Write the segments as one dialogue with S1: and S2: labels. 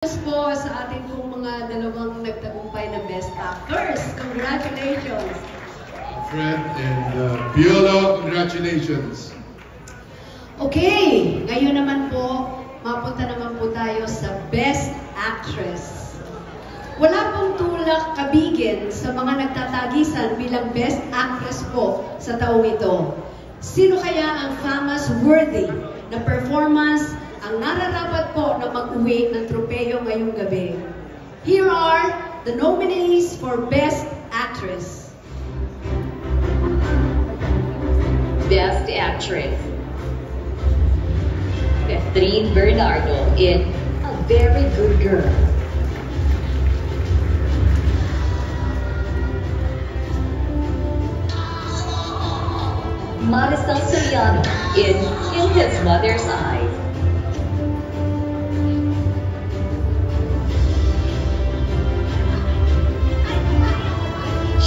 S1: Po sa ating pong mga dalawang nagtagumpay na Best Actors. Congratulations!
S2: Fred and Piolo, congratulations!
S1: Okay, ngayon naman po, mapunta naman po tayo sa Best Actress. Wala pong tulak kabigin sa mga nagtatagisan bilang Best Actress po sa taong ito. Sino kaya ang famous worthy na performance ang nararapat po na mag-uwi ng tropeyo ngayong gabi? Here are the nominees for Best Actress.
S3: Best Actress: Catherine Bernardo in A Very Good Girl. Marisol Soriano in His Mother's Eyes.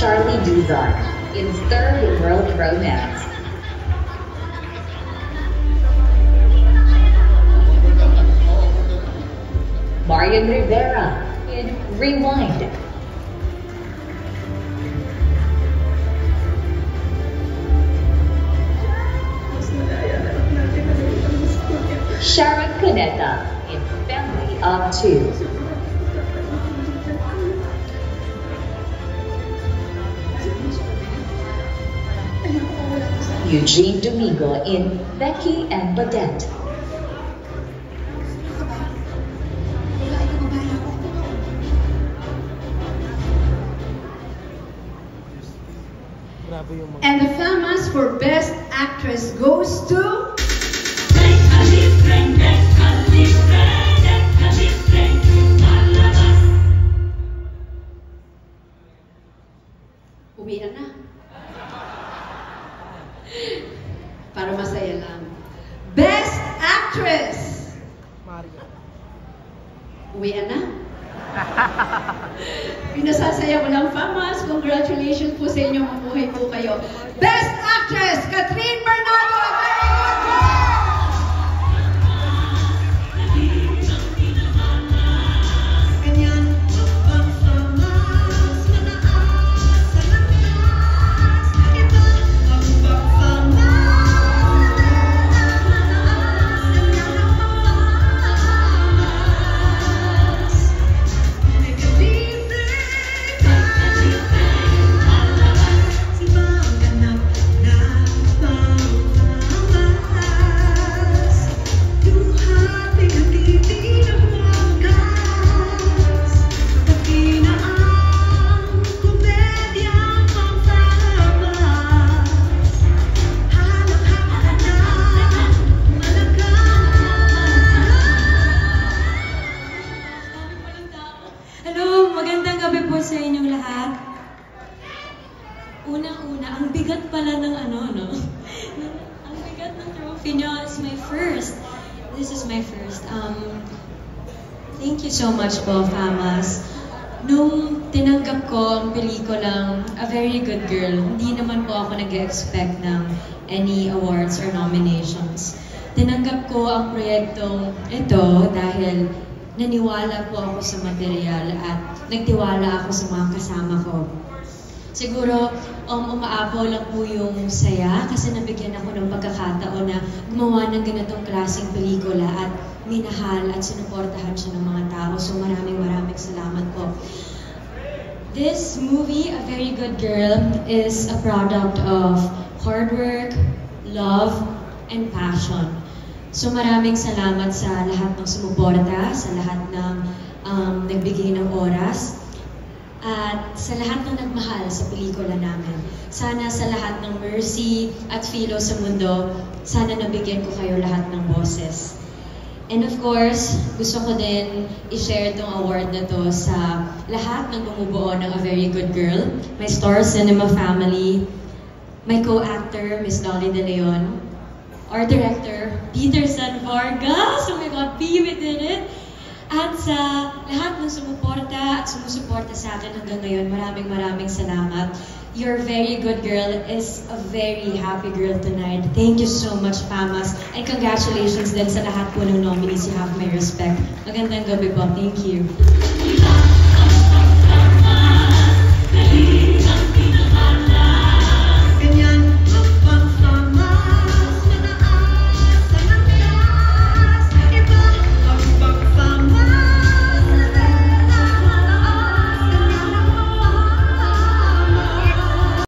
S3: Charlie Duzon in Third World Romance. Marian Rivera in Rewind. Sharon Cuneta in Family of Two. Eugene Domingo in Becky and Badette.
S1: And the famous for Best Actress goes to... Uwian na. Para masaya lang. Best Actress! Uwian na? Pinasasaya ko lang, famous. Congratulations po sa inyo. Mabuhay po kayo. Best Actress, Catherine Bernardo!
S4: Sa inyong lahat. Unang-una, ang bigat pala ng no? Ang bigat ng trophy nyo is my first. This is my first. Thank you so much po, Famas. Nung tinanggap ko ang pelikulang A Very Good Girl, hindi naman po ako nag-expect ng any awards or nominations. Tinanggap ko ang proyektong ito dahil naniwala po ako sa material at nagtiwala ako sa mga kasama ko. Siguro, umaapaw lang po yung saya kasi nabigyan ako ng pagkakataon na gumawa ng ganitong klaseng pelikula at minahal at sinuportahan siya ng mga tao. So maraming salamat po. This movie, A Very Good Girl, is a product of hard work, love, and passion. So maraming salamat sa lahat ng sumuporta, sa lahat ng nagbigay ng oras, at sa lahat ng nagmahal sa pelikula namin. Sana sa lahat ng mercy at philo sa mundo, sana nabigyan ko kayo lahat ng boses. And of course, gusto ko din i-share itong award na to sa lahat ng bumubuo ng A Very Good Girl, my Star Cinema family, my co-actor, Miss Dolly De Leon, our director, Peter San Vargas. Oh my God, P, we did it! At sa lahat ng sumuporta at sumusuporta sa akin hanggang ngayon, maraming salamat. your very good girl is a very happy girl tonight. Thank you so much, Famas. And congratulations din sa lahat po ng nominees. You have my respect. Magandang gabi po. Thank you.